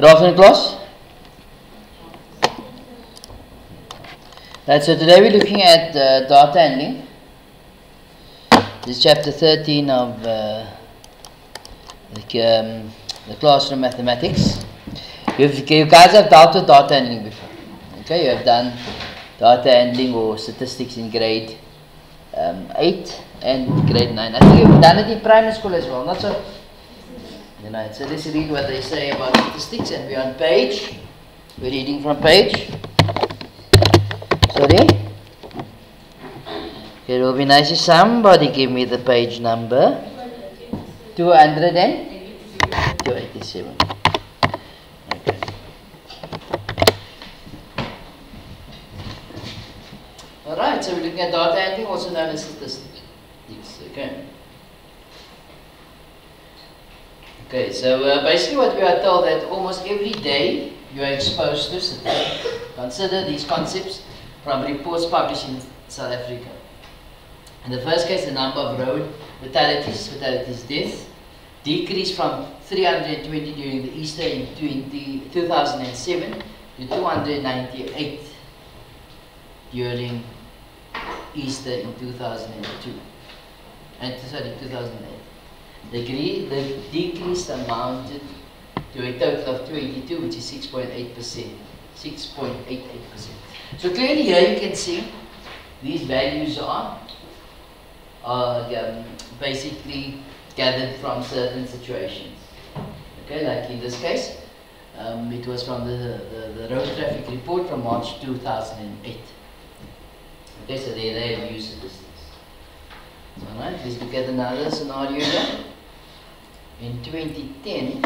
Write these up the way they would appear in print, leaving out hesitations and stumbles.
Good afternoon, class. Right, so today we're looking at data handling. This is chapter 13 of the classroom mathematics. You guys have dealt with data handling before. Okay, you have done data handling or statistics in grade 8 and grade 9. I think you've done it in primary school as well, not so? Right, so let's read what they say about statistics, and we're on page. We're reading from page. Sorry? It will be nice if somebody give me the page number. 287. Okay. Alright, so we're looking at data handling, also known as statistics. Okay. Okay, so basically what we are told that almost every day you are exposed to statistics. Consider these concepts from reports published in South Africa. In the first case, the number of road fatalities deaths, decreased from 320 during the Easter in 2007 to 298 during Easter in 2008. The decrease amounted to a total of 22, which is 6.8%. 6.88%. So clearly here you can see these values are basically gathered from certain situations. Okay, like in this case, it was from the road traffic report from March 2008. Okay, so they have used statistics. Alright, let's look at another scenario here. In 2010,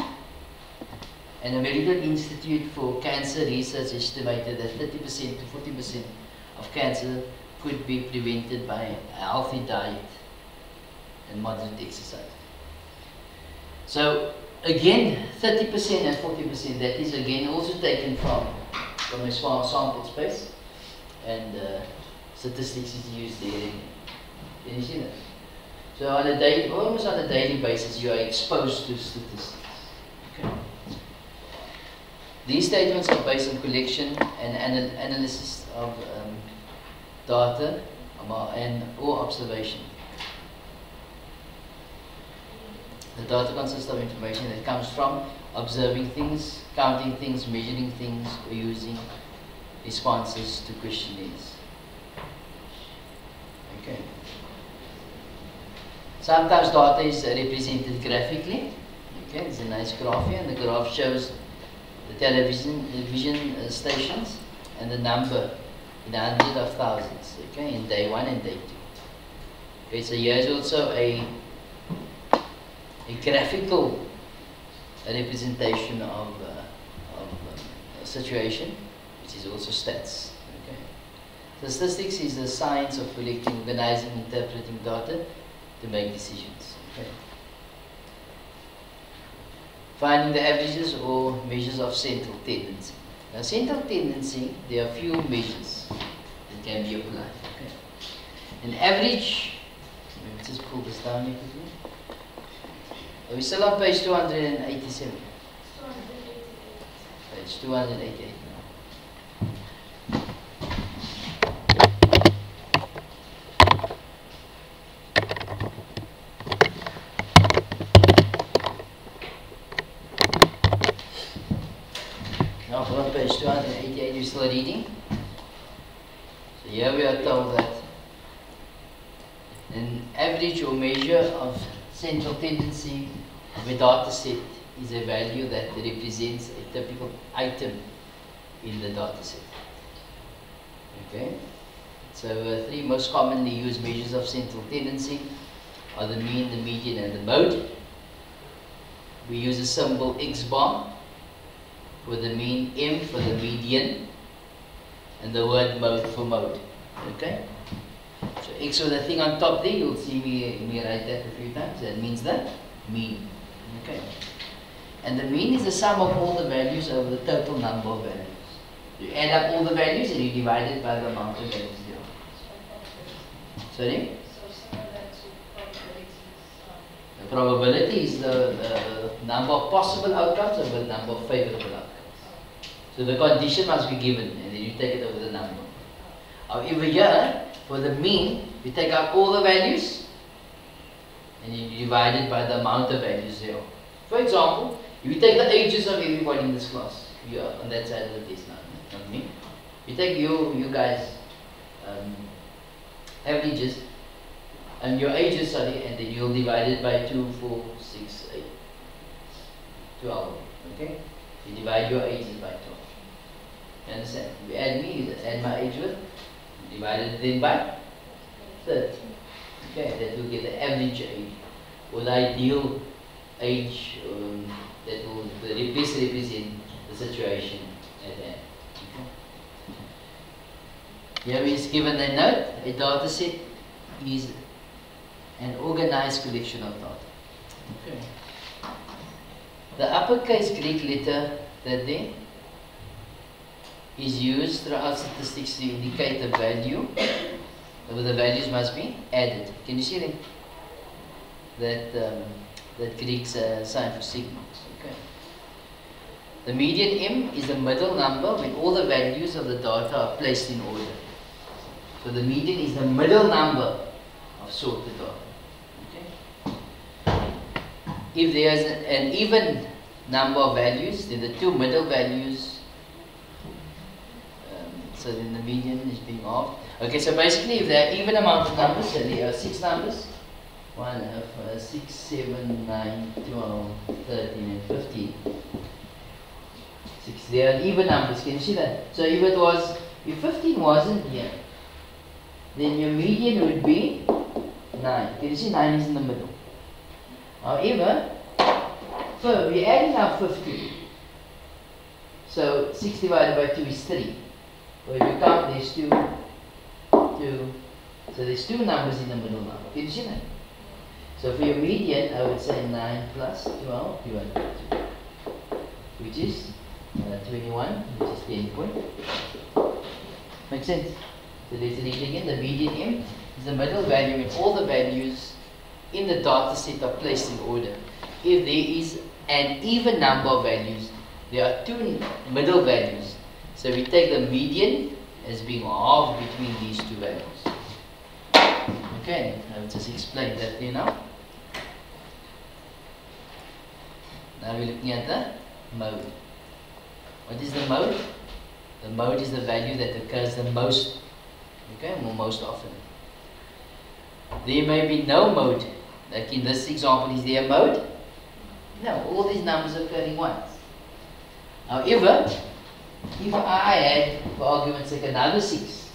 an American Institute for Cancer Research estimated that 30% to 40% of cancer could be prevented by a healthy diet and moderate exercise. So again, 30% and 40%, that is again also taken from a small sample space, and statistics is used there. Can you see that? So on a daily, almost on a daily basis, you are exposed to statistics. Okay. These statements are based on collection and analysis of data or observation. The data consists of information that comes from observing things, counting things, measuring things, or using responses to questionnaires. Okay. Sometimes data is represented graphically. Okay, there's a nice graph here, and the graph shows the television stations and the number in hundreds of thousands. Okay, in day 1 and day 2. Okay, so here's also a graphical representation of a situation, which is also stats. Okay, so statistics is the science of collecting, organizing, interpreting data to make decisions. Okay. Finding the averages or measures of central tendency. Now, central tendency, there are few measures that can be applied. Okay. An average, let me just pull this down here quickly. Are we still on page 287? Page 288 now. Now on page 288, you're still reading. So here we are told that an average or measure of central tendency of a data set is a value that represents a typical item in the data set. Okay, so three most commonly used measures of central tendency are the mean, the median, and the mode. We use a symbol X bar for the mean, M for the median, and the word mode for mode. Okay? So X with the thing on top there, you'll see me write that a few times. That means the mean. Okay? And the mean is the sum of all the values over the total number of values. You add up all the values and you divide it by the amount of values there are. Sorry? The probability is the number of possible outcomes over the number of favorable outcomes. So the condition must be given, and then you take it over the number. However, here, for the mean, you take out all the values, and you divide it by the amount of values there are. For example, if you take the ages of everybody in this class, you are on that side of the test now, not me. You take you guys averages, and your ages, sorry, and then you'll divide it by 2, 4, 6, 8, 12, okay? You divide your ages by 12. You understand? You add me, you add my age with, divide it then by 30. Okay, that will get the average age, or the ideal age that will best represent the situation at hand. Okay. Here is given a note, a data set is an organized collection of data. Okay. The uppercase Greek letter that there is used throughout statistics to indicate the value, but the values must be added. Can you see them? That Greek sign for sigma. Okay. The median M is the middle number when all the values of the data are placed in order. So the median is the middle number of sorted data. Okay. If there is an even number of values, then the two middle values, so then the median is being halved. Okay, so basically if there are even amount of numbers, so there are 6 numbers, 6, 7, 9, 12, 13 and 15. 6, they are even numbers, can you see that? So if 15 wasn't here, then your median would be 9. Can you see 9 is in the middle? However, so we're adding now 15. So 6 divided by 2 is 3. Well, if you count, there's 2. So there's 2 numbers in the middle now. Can you see that? So for your median, I would say 9 plus 12 divided by 2, which is 21, which is 10.2. Makes sense? So let's read again. The median M is the middle value when all the values in the data set are placed in order. If there is an even number of values, there are 2 middle values. So we take the median as being half between these 2 values. Okay, I'll just explain that to you now. Now we're looking at the mode. What is the mode? The mode is the value that occurs the most, okay, or most often. There may be no mode. Like in this example, is there a mode? No, all these numbers are occurring once. However, if I had, for argument's sake, another 6,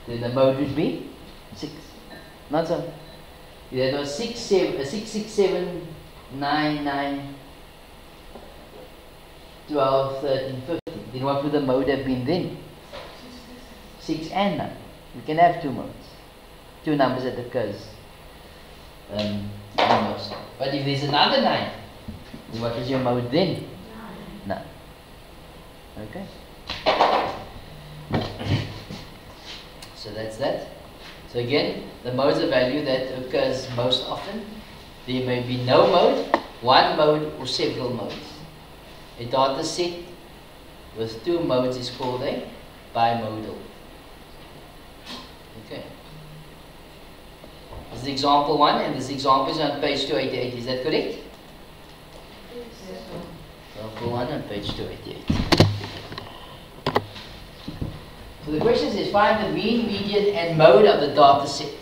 then the mode would be 6. Not so. If there was 6, 6, 7, 9, 9, 12, 13, 15, then what would the mode have been then? 6 and 9. We can have 2 modes. 2 numbers that occurs almost. But if there's another 9, then what is your mode then? 9. Okay. So that's that. So again, the mode's a value that occurs most often. There may be no mode, one mode, or several modes. A data set with 2 modes is called a bimodal. Okay. This is example 1, and this example is on page 288. Is that correct? Yes. Example 1 on page 288. So the question says, find the mean, median, and mode of the data set.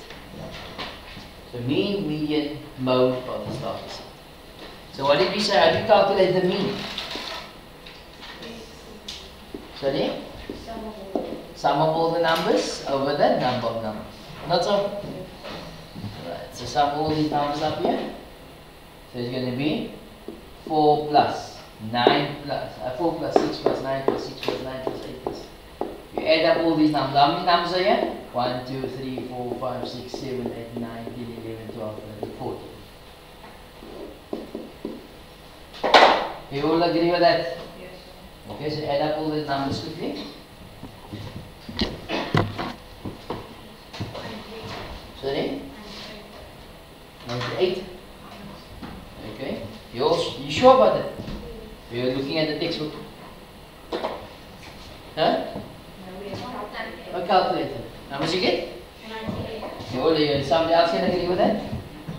So mean, median, mode of this data set. So what did we say? How do you calculate the mean? Sorry? Sum of all the numbers over the number of numbers. Not so? Right, so sum all these numbers up here. So it's going to be 4 plus 9 plus 4 plus 6 plus 9 plus 6 plus 9 plus 8 plus. You add up all these numbers. How many numbers are here? 1, 2, 3, 4, 5, 6, 7, 8, 9, 10, 11, 12, 13, 14. You all agree with that? Yes. Okay, so add up all these numbers quickly. Sorry? 98. Okay. You You sure about that? You're looking at the textbook. Huh? A calculator. How much you get? 98. Somebody else can agree with that?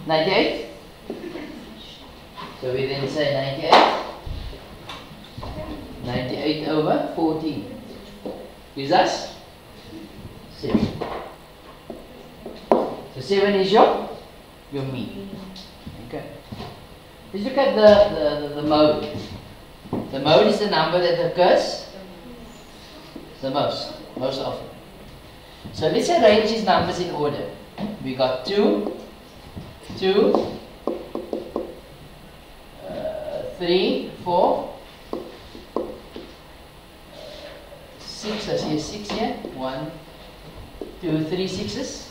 98? So we then say 98. 98 over 14 gives us 7. So 7 is your mean. Okay. Let's look at the mode. The mode is the number that occurs the most often. So let's arrange these numbers in order. We got 2, 3, 4, 6. I see a 6 here. 1, 2, 3 6s.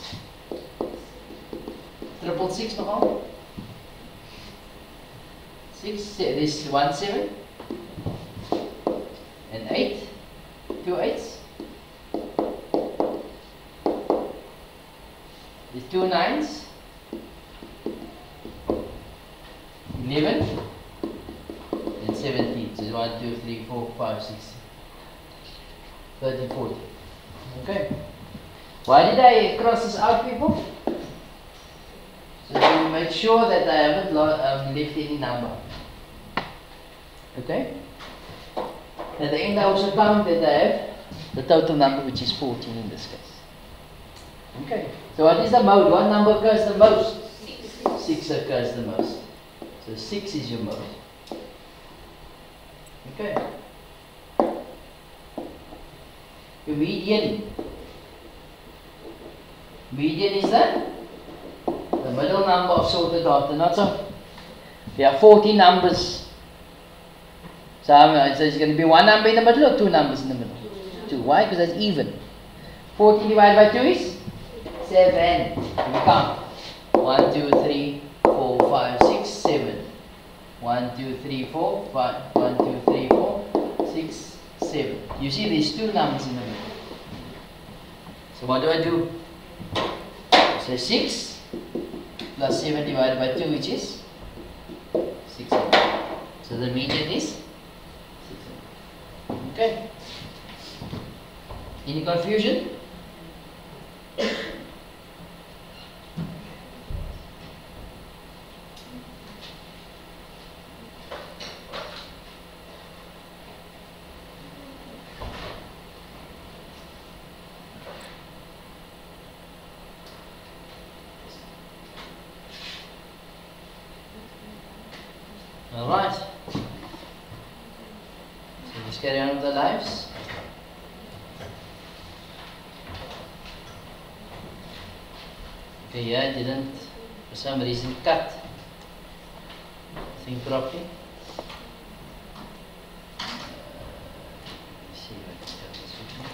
666 nogal. 6, this 1 7 and 8, 2 8s. These 2 9s, 11 and 17. So 1 2 3 4 5 6 13 14. Okay. Why did I cross this out, people? So to make sure that I haven't left any number. Okay? At the end I also count that I have the total number, which is 14 in this case. Okay. So what is the mode? What number occurs the most? 6 occurs the most. So 6 is your mode. Okay. Your median. Median is the middle number of sorted data, not so? There are 14 numbers. So it's going to be one number in the middle or 2 numbers in the middle? 2. Why? Because that's even. 14 divided by 2 is 7. We count. 1 2 3 4 5 6 7. 1 2 3 4 5. 1 2 3 4 6 7. You see there's 2 numbers in the middle. So what do? So 6 plus 7 divided by 2, which is 6. So the median is 6. Okay. Any confusion? Alright. So let's carry on with the lives. Okay, yeah, I didn't for some reason cut the thing properly. Let's see if I can tell this with you.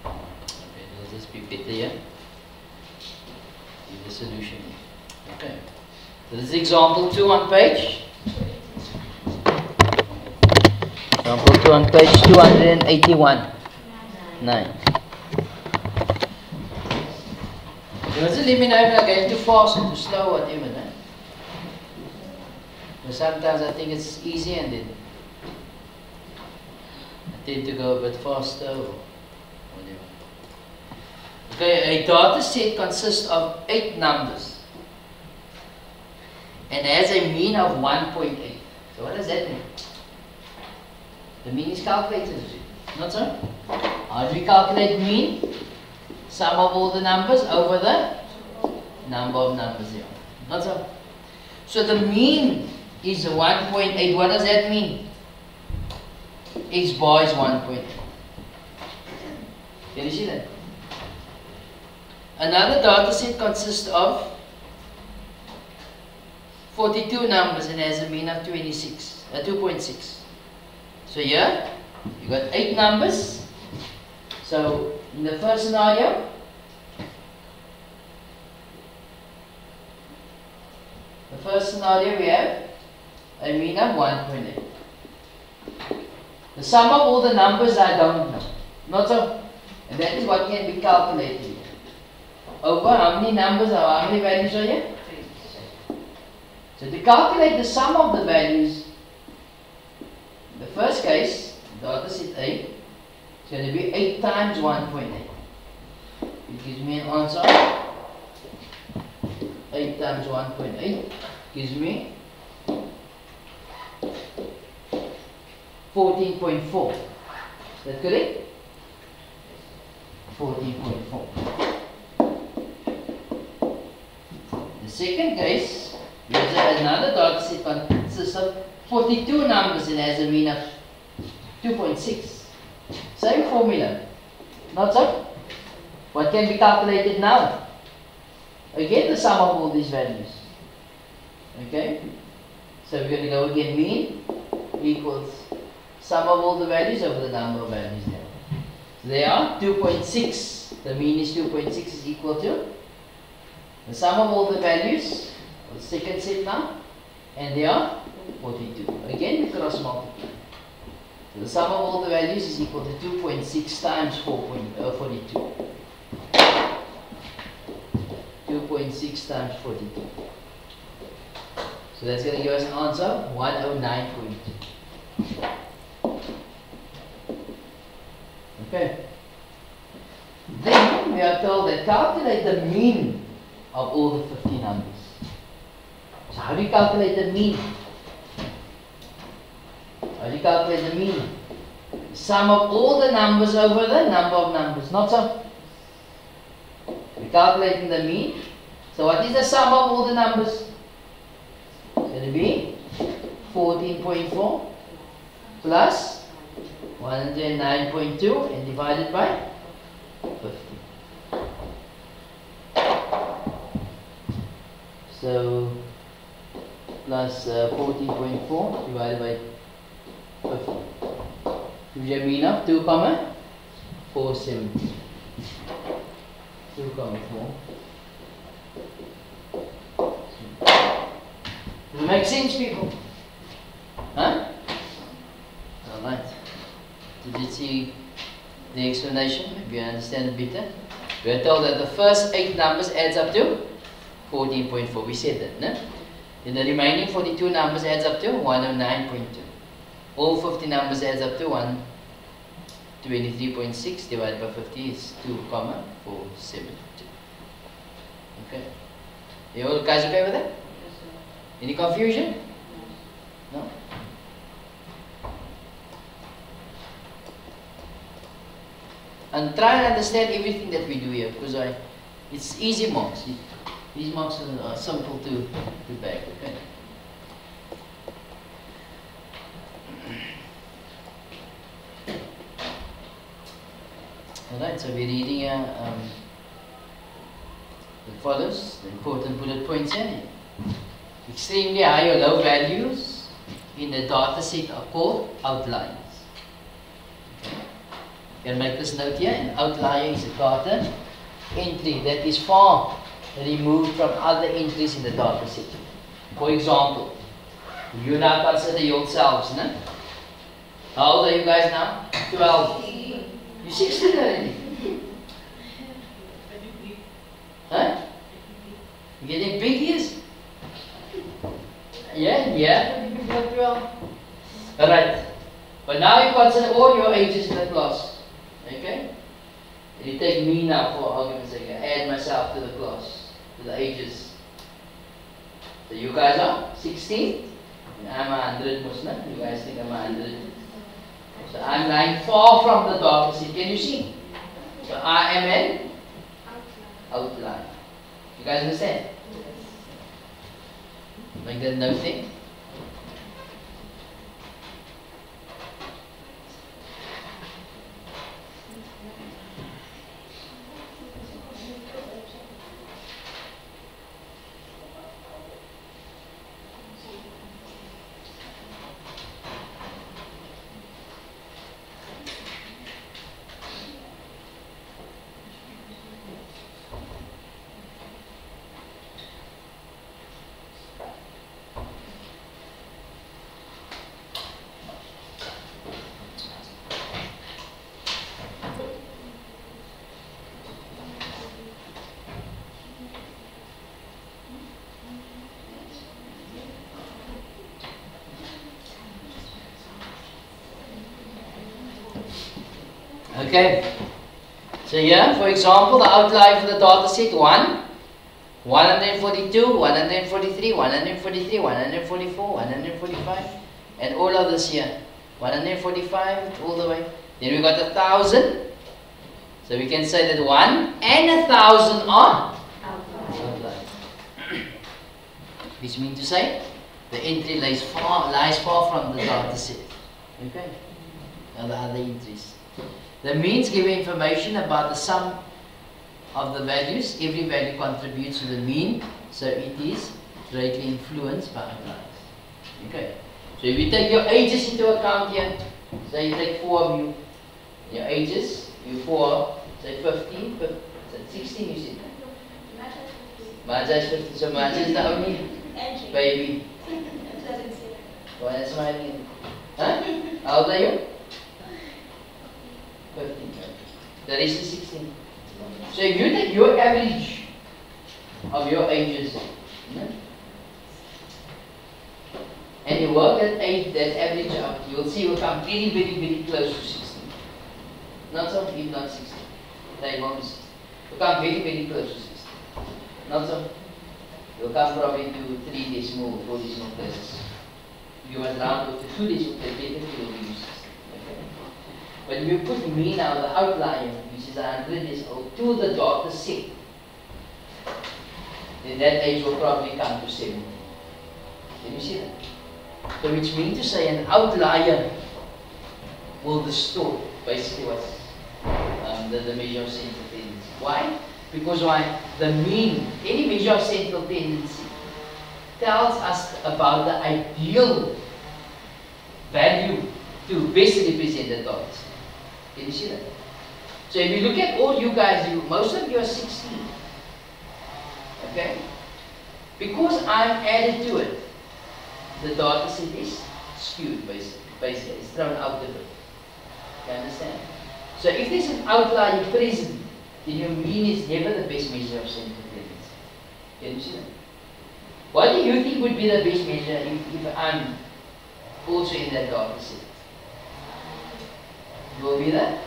Okay, it'll just be better here. Give the solution here. Okay. So this is example 2 on page. Example 2 on page 281. 9. You must let me know if I'm going too fast or too slow or whatever. No? But sometimes I think it's easy and then I tend to go a bit faster or whatever. Okay, a data set consists of 8 numbers and has a mean of 1.8. So what does that mean? The mean is calculated, not so? How do we calculate mean? Sum of all the numbers over the number of numbers here. Not so? So the mean is 1.8. What does that mean? X bar is 1.8. Can you see that? Another data set consists of 42 numbers and has a mean of 2.6. So here, you got 8 numbers. So in the first scenario, we have a mean of 1.8. The sum of all the numbers I don't know. Not so? And that is what can be calculated. Over how many numbers or how many values are here? So to calculate the sum of the values, the first case, data set A, is going to be 8 times 1.8. It gives me an answer. 8 times 1.8 gives me 14.4. Is that correct? 14.4. The second case, there's another data set consists of 42 numbers and has a mean of 2.6. Same formula. Not so? What can be calculated now? Again, the sum of all these values. Okay? So we're going to go again, mean equals sum of all the values over the number of values there. So they are 2.6. The mean is 2.6 is equal to the sum of all the values of the second set now, and they are 42. Again, we cross multiply. So the sum of all the values is equal to 2.6 times 42. 2.6 times 42. So that's going to give us an answer 109.2. Okay. Then we are told that calculate the mean of all the 50 numbers. So how do you calculate the mean? How do you calculate the mean? Sum of all the numbers over the number of numbers. Not so. We're calculating the mean. So what is the sum of all the numbers? It's going to be 14.4 plus 109.2 and divided by 50. So plus 14.4 divided by 50. Gives you a mean of 2,470. 2,4. Does it make sense, people? Huh? Alright. Did you see the explanation? Maybe you understand it better. We are told that the first 8 numbers adds up to 14.4. We said that, no? Then the remaining 42 numbers adds up to 109.2. All 50 numbers adds up to 123.6 divided by 50 is 2,472. Okay. You all guys okay with that? Any confusion? No? And try and understand everything that we do here, because it's easy marks. These marks are simple to bag. Okay. Alright, so we're reading here it follows the important bullet points here. Extremely high or low values in the data set are called outliers. Okay. You can make this note here. An outlier is a data entry that is far removed from other entries in the data set. For example, you now consider yourselves, no? How old are you guys now? 12. You're 16 already. Huh? You're getting big years? Yeah, people are 12. Alright. But now you consider all your ages in the class. Okay? And you take me now for argument's sake. I add myself to the class, to the ages. So you guys are 16, and I'm 100 Muslim. You guys think I'm 100. So I'm lying far from the data set. Can you see? So I am an outline. You guys understand? Make that note thing. Okay. So here, for example, the outlier for the data set 1, 142, 143, 143, 144, 145, and all of this here. 145 all the way. Then we got 1,000. So we can say that 1 and 1,000 are outliers. Which means to say the entry lies far from the data set. Okay. Now the other entries. The means give information about the sum of the values. Every value contributes to the mean, so it is greatly influenced by outliers. Okay. So if you take your ages into account here, say you take 4 of you, your ages, you 4, say 15, 16 you said. Maja is 15, so Maja is the only baby. Why is smiling? Huh? How old are you? 15. The rest is 16. So if you take your average of your ages, and you work that average out, you will see you will come very, very, very close to 16. Not so, if not 16. They won't be 16. You come very, very close to 16. Not so. You will come probably to 3 decimal, 4 decimal places. If you want round up to 2 decimal places, definitely will be 16. But if you put mean now, the outlier, which is 100 years old, to the data set, then that age will probably come to 70. Can you see that? So which means to say an outlier will distort basically what's the measure of central tendency. Why? Because why? The mean, any measure of central tendency tells us about the ideal value to best represent the data set. Can you see that? So if you look at all you guys, most of you are 16. Okay? Because I'm added to it, the data set is skewed basically. It's thrown out of it. You understand? So if there's an outlier present, then your mean is never the best measure of central tendency. Can you see that? What do you think would be the best measure if I'm also in that data set? Will be that?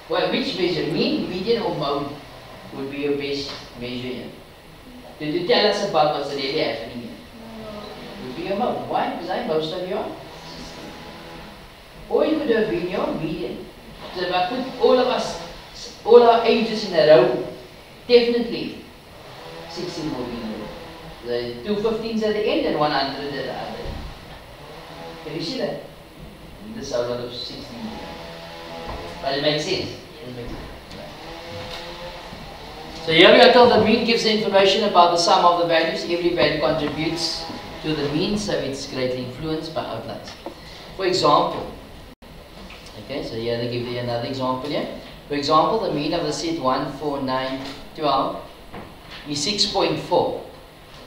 Well, which measure? Mean, median, or mode would be your best measure here. Did you tell us about what's really happening here? Would be your mode. Why? Because most of you are 16. Or you could have been your median. So if I put all of us, all our ages in a row, definitely 16 will be in the row. The 2 15s at the end and 100 at the other end. Can you see that? This is a lot of 16. But it makes sense. So here we are told the mean gives information about the sum of the values. Every value contributes to the mean, so it's greatly influenced by outliers. For example, okay, so here they give you another example here. For example, the mean of the set 1, 4, 9, 12 is 6.4.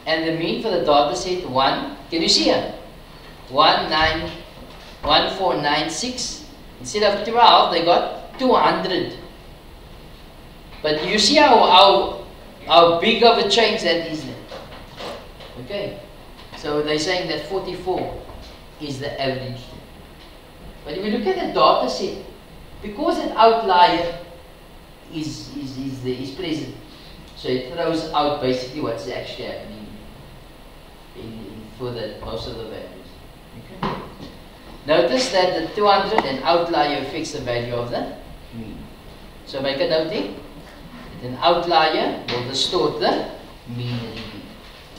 And the mean for the data set 1, can you see here? 1,496. Instead of 12, they got 200. But you see how big of a change that is there. Okay. So they're saying that 44 is the average. But if you look at the data set, because an outlier is present, so it throws out basically what's actually happening for most of the values. Okay. Notice that the 200 and outlier affects the value of the mean. So make a note here. An outlier will distort the mean reading.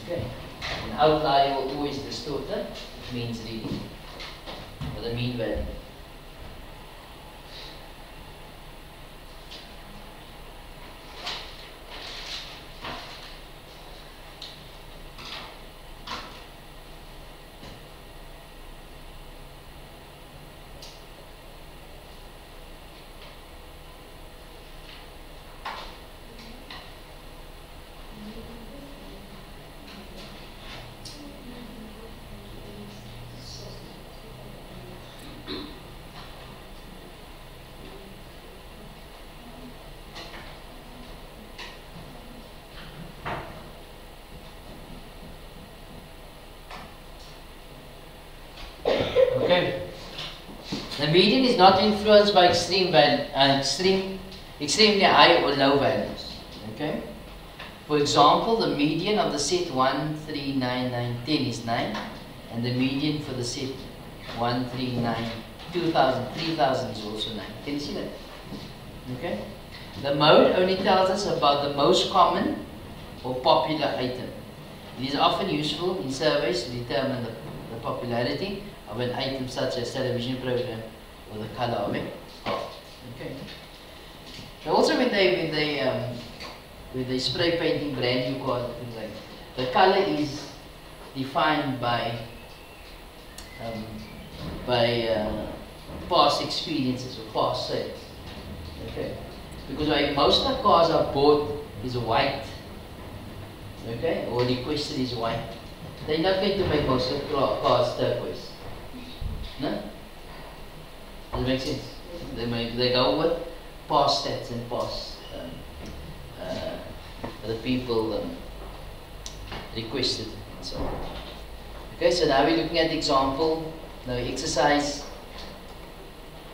Okay. An outlier will always distort the mean reading, or the mean value. median is not influenced by extremely high or low values. Okay. For example, the median of the set 1, 3, 9, 9, 10 is 9, and the median for the set 1, 3, 9, 2000, 3000 is also 9. Can you see that? Okay. The mode only tells us about the most common or popular item. It is often useful in surveys to determine the popularity of an item such as television program or the color of it. Okay. So also when they spray painting brand new cars, things like that, the color is defined by past experiences or past sales. Okay. Because like most of the cars are bought is white. Okay, or requested is white. They're not going to make most of the cars turquoise. No? Does it make sense? They go with past stats and past the people requested and so on. Okay, so now we're looking at the example. Now exercise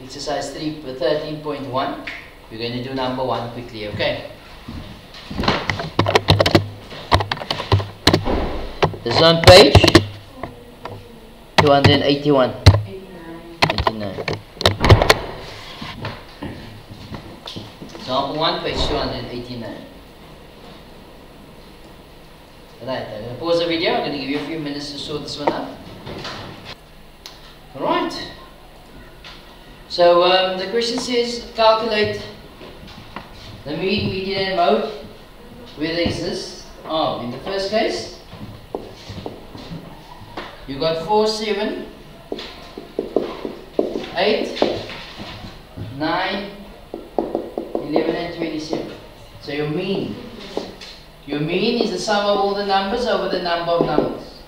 13.1. We're going to do number 1 quickly, okay? This is on page 281. 89. Example 1, page 289. Right, I'm going to pause the video. I'm going to give you a few minutes to sort this one out. Alright. So the question says calculate the mean, median and mode where they exist. In the first case, you got 4, 7, 8, 9, 11 and 27. So your mean is the sum of all the numbers over the number of numbers.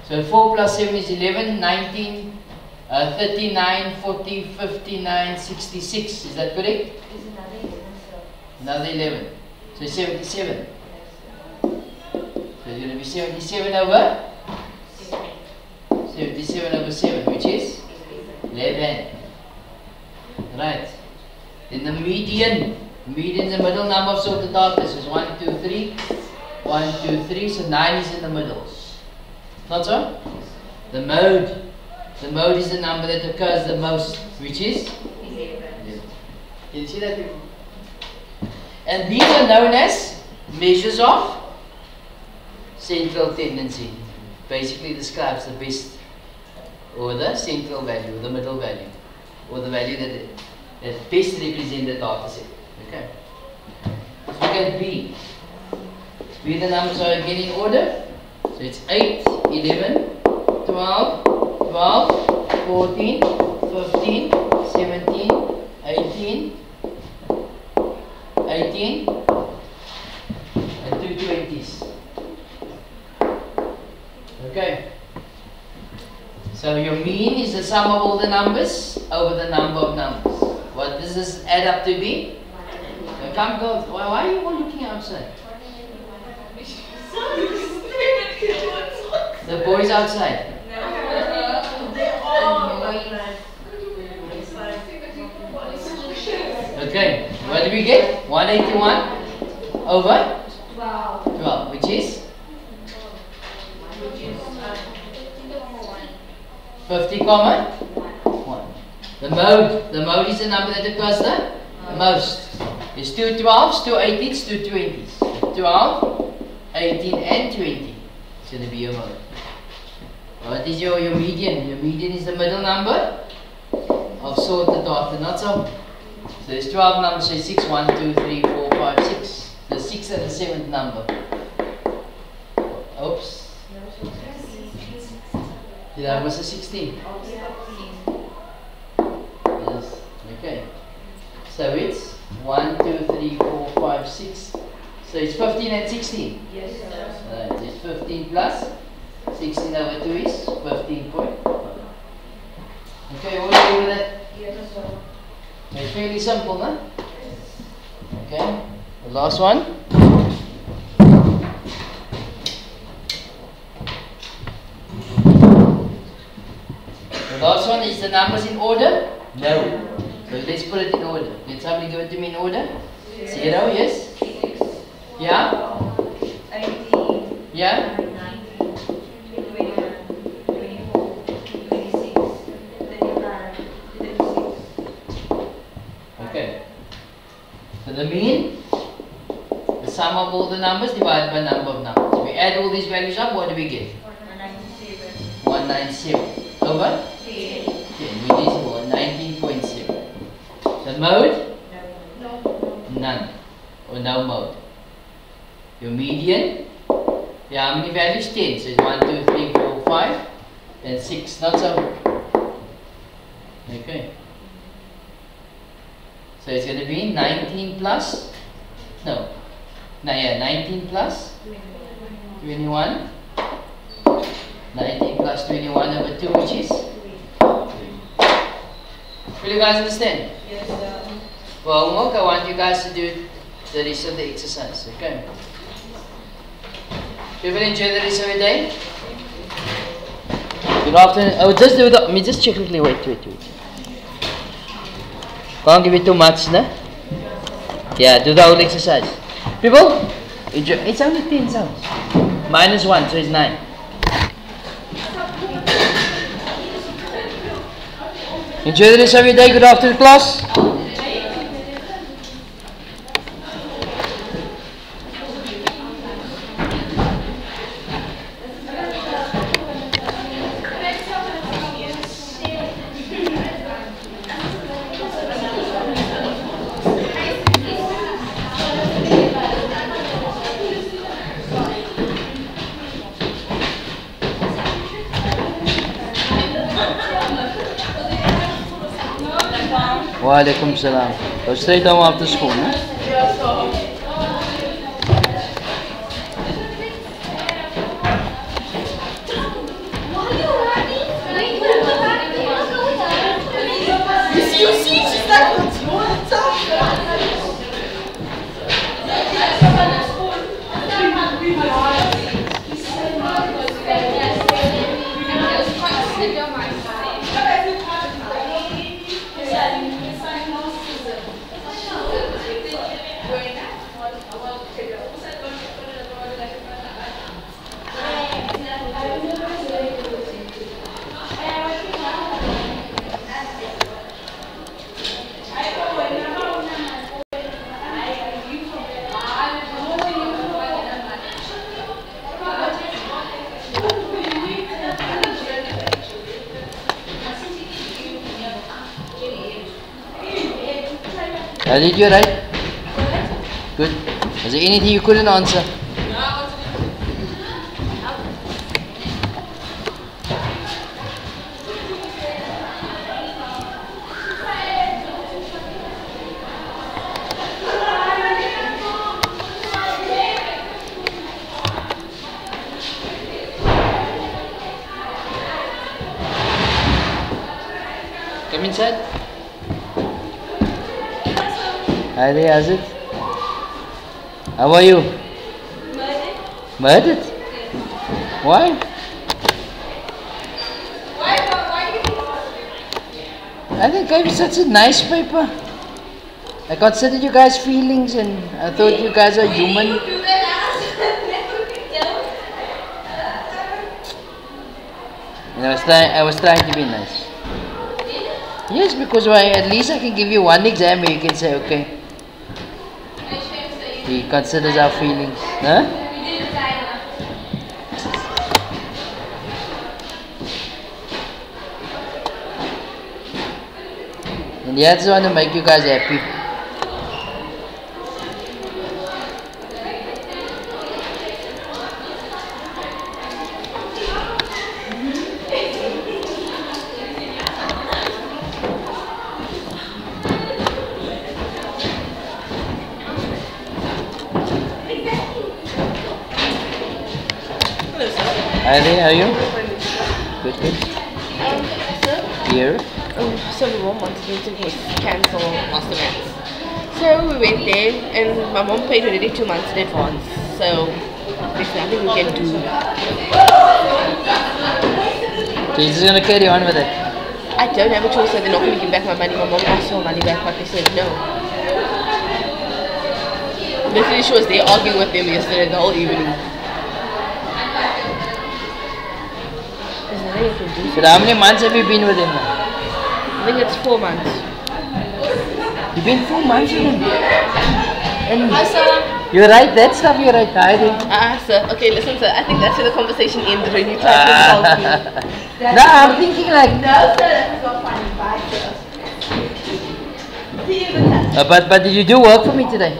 So 4 plus 7 is 11, 19, 39, 40, 59, 66. Is that correct? Another 11. So 77. So it's going to be 77 over 7, which is 11. Right. Then the median. Median is the middle number of sorted data. So it's 1, 2, 3. 1, 2, 3. So 9 is in the middle. Not so? The mode. The mode is the number that occurs the most, which is 11. Can you see that before? And these are known as measures of central tendency. Basically describes the best or the central value, or the middle value, or the value that best represents the data set. Okay. Let's look at B. B, the numbers are again in order. So it's 8, 11, 12, 14, 15, 17, 18, and 2 20s. Okay. So your mean is the sum of all the numbers over the number of numbers. What does this add up to be? Now come go. Why are you all looking outside? The boys outside. Okay, what do we get? 181 over 12, which is 50, 1. The mode is the number that occurs the most. It's 2 12s, 2 18s, 2 20s. 12, 18 and 20. It's going to be your mode. What is your median? Your median is the middle number of sorted data, not so. So there's 12 numbers, so 6, 1, 2, 3, 4, 5, 6. The 6th and the 7th number. Oops. That was a 16. Yes. Okay. So it's 1, 2, 3, 4, 5, 6. So it's 15 and 16. Yes, sir. Right. It's 15 plus 16 over 2 is 15.5. Okay, all agree with that? Yes, sir. It's fairly simple, huh? Okay. The last one. The last one is the numbers in order? No. So let's put it in order. Can somebody give it to me in order? 0, yes? Yeah? 18. Yeah? 19. 21. 24. 26. 35. 36. Okay. So the mean, the sum of all the numbers divided by number of numbers. We add all these values up, what do we get? 197. 197. Over? 10. 10. We need 19.7. The mode? No. None. Or no mode. Your median? Yeah, how many values? 10. So it's 1, 2, 3, 4, 5, and 6. Not so. Okay. So it's going to be 19 plus? No. No, yeah, 19 plus 21. 19 plus 21 over 2, which is? Will you guys understand? Yes, sir. For homework, I want you guys to do the rest of the exercise, okay? People enjoy the rest of your day? Good afternoon. Oh, just do the, let me just check quickly. Wait. Can't give it too much, no? Yeah, do the whole exercise. People, enjoy. It's only 10 sounds. Minus 1, so it's 9. Enjoy the rest of your day. Good afternoon, class. Walaikum salam. Go straight home after school, no? Did you write? Good. Was there anything you couldn't answer? Come inside. Hi there, Azit. How are you? Murdered? Murdered? Yes. Why? Why do you think I think I'm such a nice paper. I considered you guys' feelings and I thought you guys are human. you do that? And I was trying to be nice. Yes, because at least I can give you one exam where you can say, okay. He considers our feelings. Huh? And he just want to make you guys happy. Hi there, how are you? Good, good. Sir, Here? so my mom wanted me to cancel Master Maths. So we went there and my mom paid already 2 months in advance. So there's nothing we can do. So you're just going to carry on with it? I don't have a choice, so they're not going to give back my money. My mom asked for money back, but they said no. Literally, she was there arguing with them yesterday the whole evening. There's nothing you can do. So how many months have you been with him? I think it's 4 months. You've been 4 months with him? And Hi, sir. you write that stuff, you write hiding. Sir. Okay, listen, sir. I think that's where the conversation ended when you tried to insult me. No, I'm thinking like... No, sir, that's not funny. Bye, sir. See you later. But did you do work for me today?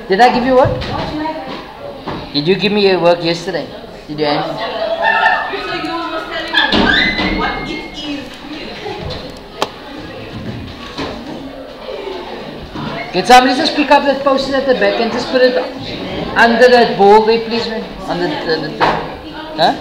Did I give you work? Did you give me your work yesterday? Did you answer? So you was telling me what it is. Can somebody just pick up that post-it at the back and just put it under that ball there, please, man? Under the huh?